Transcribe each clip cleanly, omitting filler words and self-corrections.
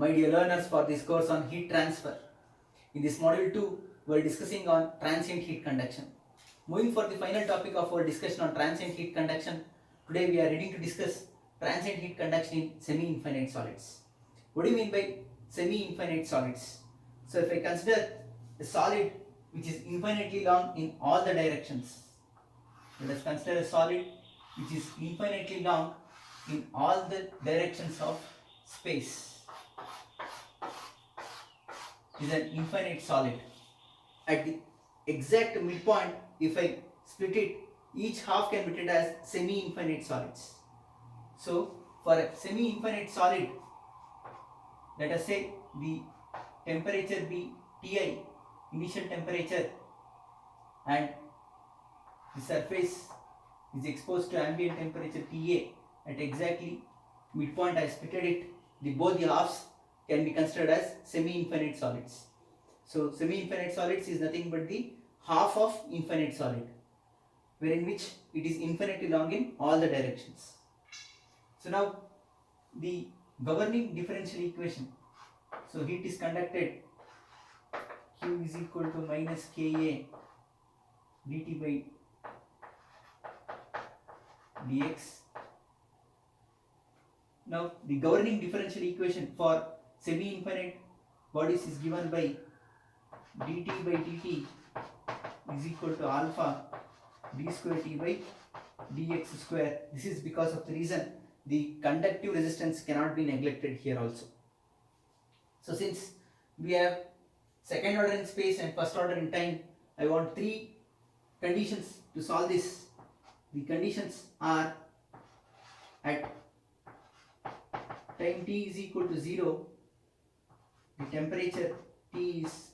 My dear learners, for this course on heat transfer. In this module 2, we are discussing on transient heat conduction. Moving for the final topic of our discussion on transient heat conduction, today we are ready to discuss transient heat conduction in semi-infinite solids. What do you mean by semi-infinite solids? So if I consider a solid which is infinitely long in all the directions, let us consider a solid which is infinitely long in all the directions of space. Is an infinite solid. At the exact midpoint, if I split it, each half can be treated as semi-infinite solids. So for a semi-infinite solid, let us say the temperature be Ti, initial temperature, and the surface is exposed to ambient temperature Ta at exactly midpoint. I splitted it. Both the halves can be considered as semi-infinite solids. So semi-infinite solids is nothing but the half of infinite solid, wherein which it is infinitely long in all the directions. So now the governing differential equation. So heat is conducted, Q is equal to minus Ka dt by dx. Now the governing differential equation for semi-infinite bodies is given by dt by dt is equal to alpha d square t by dx square. This is because of the reason the conductive resistance cannot be neglected here also. So since we have second order in space and first order in time, I want three conditions to solve this. The conditions are at time t is equal to 0, the temperature T is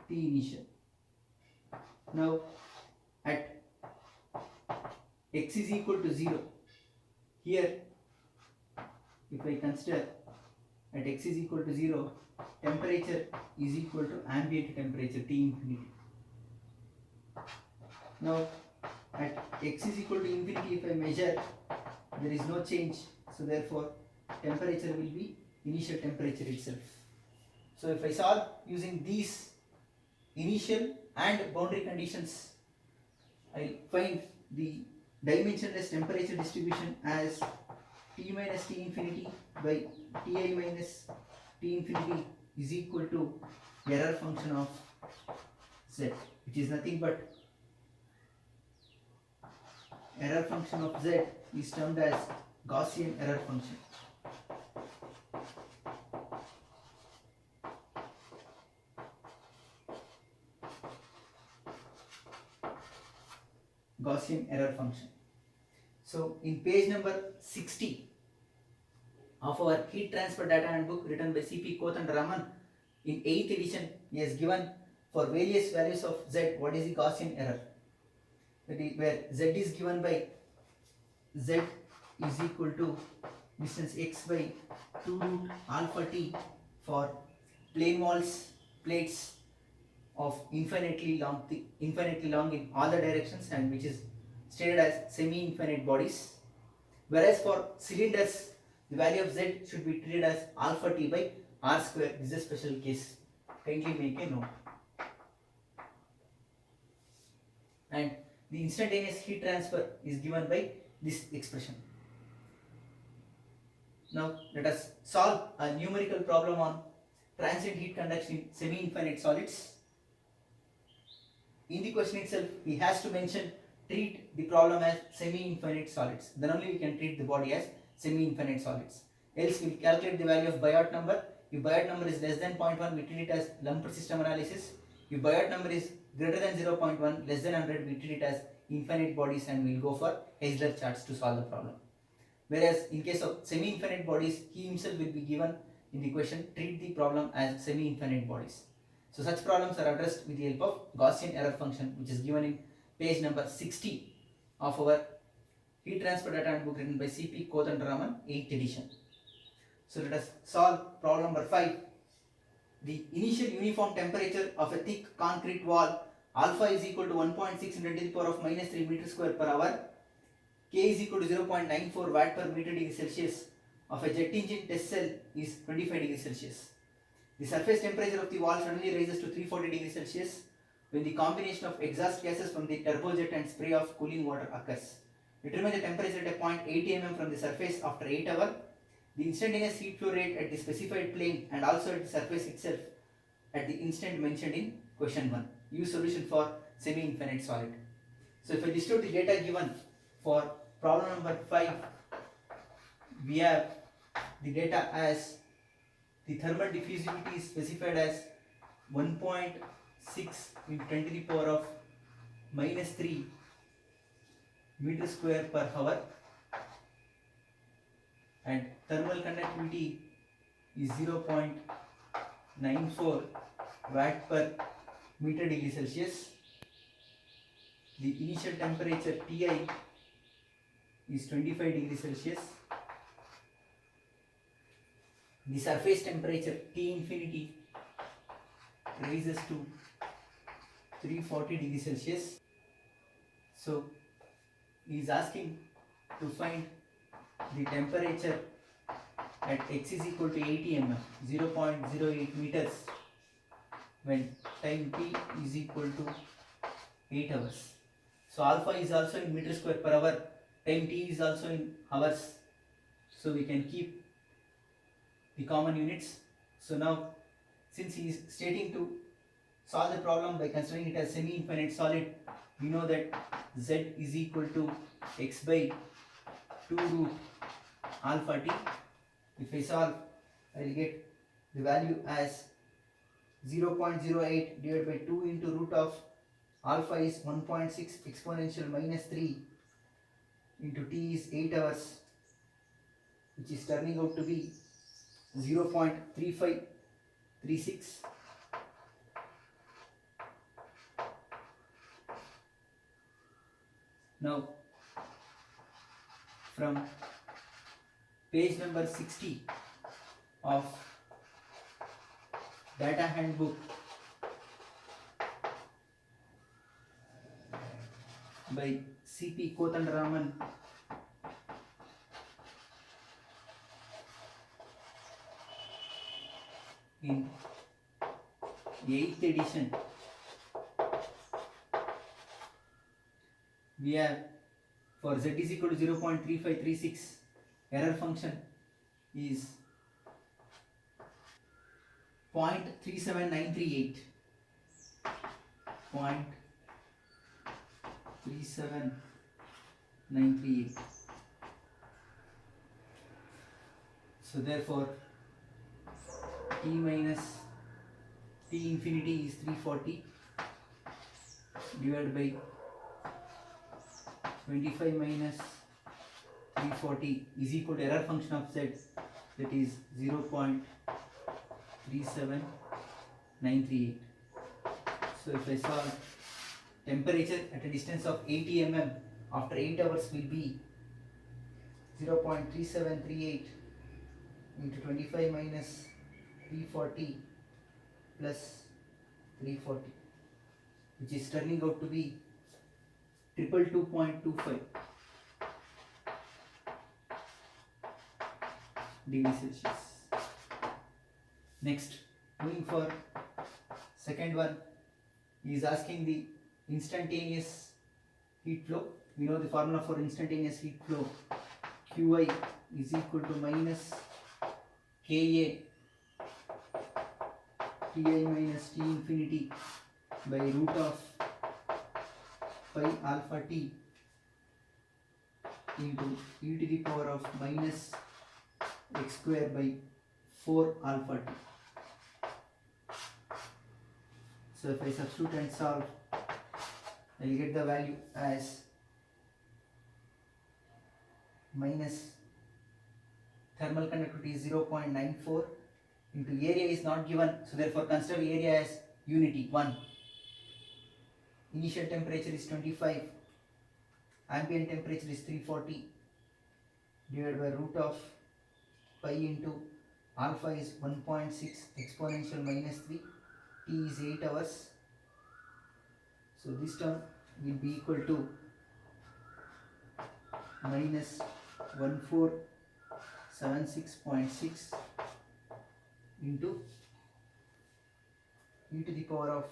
T initial. Now at x is equal to 0, here if I consider at x is equal to 0, temperature is equal to ambient temperature T infinity. Now at x is equal to infinity, if I measure, there is no change, so therefore temperature will be initial temperature itself. So if I solve using these initial and boundary conditions, I find the dimensionless temperature distribution as T minus T infinity by Ti minus T infinity is equal to error function of Z, which is nothing but error function of Z is termed as Gaussian error function. Gaussian error function. So in page number 60 of our heat transfer data handbook written by C.P. Kothandaraman in 8th edition, he has given for various values of Z what is the Gaussian error. That is where Z is given by Z is equal to distance x by 2 root alpha t for plane walls, plates of infinitely long in all the directions, and which is stated as semi-infinite bodies. Whereas for cylinders, the value of Z should be treated as alpha t by r square. This is a special case. Kindly make a note. And the instantaneous heat transfer is given by this expression. Now let us solve a numerical problem on transient heat conduction in semi-infinite solids. In the question itself, he has to mention treat the problem as semi-infinite solids. Then only we can treat the body as semi-infinite solids. Else we will calculate the value of Biot number. If Biot number is less than 0.1, we treat it as lumped system analysis. If Biot number is greater than 0.1, less than 100, we treat it as infinite bodies, and we will go for Heisler charts to solve the problem. Whereas in case of semi-infinite bodies, he himself will be given in the question, treat the problem as semi-infinite bodies. So such problems are addressed with the help of Gaussian error function, which is given in page number 60 of our heat transfer data handbook written by C.P. Kothandaraman, 8th edition. So let us solve problem number 5. The initial uniform temperature of a thick concrete wall alpha is equal to 1.6 into 10 to the power of minus 3 meter square per hour. K is equal to 0.94 watt per meter degree Celsius of a jet engine test cell is 25 degrees Celsius. The surface temperature of the valve suddenly rises to 340 degrees Celsius when the combination of exhaust gases from the turbojet and spray of cooling water occurs. Determine the temperature at a point 80 mm from the surface after 8 hours. The instantaneous heat flow rate at the specified plane and also at the surface itself at the instant mentioned in question 1. Use solution for semi-infinite solid. So if I list out the data given for problem number 5, we have the data as the thermal diffusivity is specified as 1.6 into 10 to the power of minus 3 meter square per hour, and thermal conductivity is 0.94 watt per meter degree Celsius. The initial temperature Ti is 25 degrees Celsius. The surface temperature T infinity rises to 340 degrees Celsius. So he is asking to find the temperature at x is equal to 80 mm, 0.08 meters, when time t is equal to 8 hours. So alpha is also in meter square per hour, time t is also in hours, so we can keep the common units. So now, since he is stating to solve the problem by considering it as semi-infinite solid, we know that z is equal to x by 2 root alpha t. If I solve, I will get the value as 0.08 divided by 2 into root of alpha is 1.6 exponential minus 3 into t is 8 hours, which is turning out to be 0.3536. Now, from page number 60 of data handbook by C.P. Kothandaraman, in 8th edition, we have for z is equal to 0.3536, error function is 0.37938. 0.37938. So therefore t minus t infinity is 340 divided by 25 minus 340 is equal to error function of z, that is 0.37938. So if I solve, temperature at a distance of 80 mm after 8 hours will be 0.3738 into 25 minus 340 plus 340, which is turning out to be 222.25 degrees Celsius. Next, moving for second one, he is asking the instantaneous heat flow. We know the formula for instantaneous heat flow, Qi is equal to minus Ka Ti minus T infinity by root of pi alpha t into e to the power of minus x square by 4 alpha t. So if I substitute and solve, I will get the value as minus thermal conductivity is 0.94 into area is not given, so therefore consider area as unity 1. Initial temperature is 25, ambient temperature is 340 divided by root of pi into alpha is 1.6 exponential minus 3, t is 8 hours. So this term will be equal to minus 1476.6 into e to the power of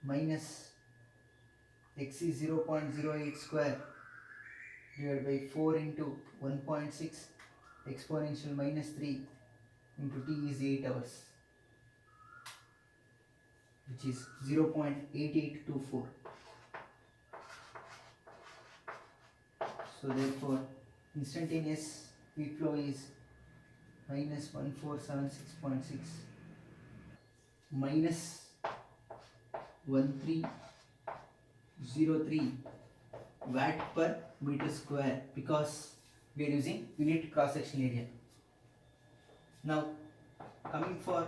minus x is 0.08 square divided by 4 into 1.6 exponential minus 3 into t is 8 hours, which is 0.8824. So therefore instantaneous heat flow is minus 1476.6 minus 1303 watt per meter square, because we are using unit cross sectional area. Now coming for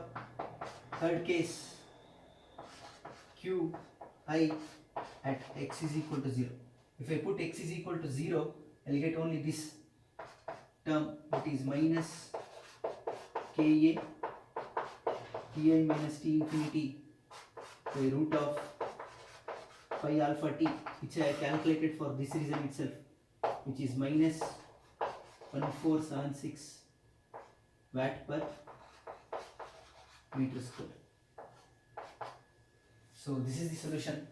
third case, Q I at x is equal to 0. If I put x is equal to 0, I will get only this term, it is minus Ka Ti minus T infinity by root of pi alpha t, which I have calculated for this reason itself, which is minus 1476 watt per meter square. So this is the solution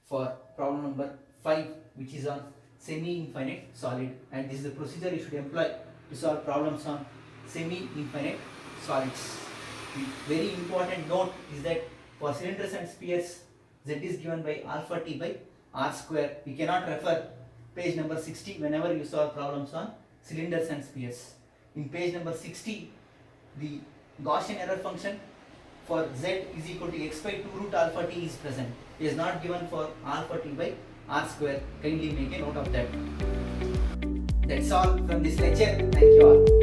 for problem number 5, which is on semi-infinite solid, and this is the procedure you should employ to solve problems on semi-infinite solids. The very important note is that for cylinders and spheres, z is given by alpha t by r square. We cannot refer page number 60 whenever you solve problems on cylinders and spheres. In page number 60, the Gaussian error function for z is equal to x by 2 root alpha t is present. It is not given for alpha t by r square. Kindly make a note of that. That's all from this lecture. Thank you all.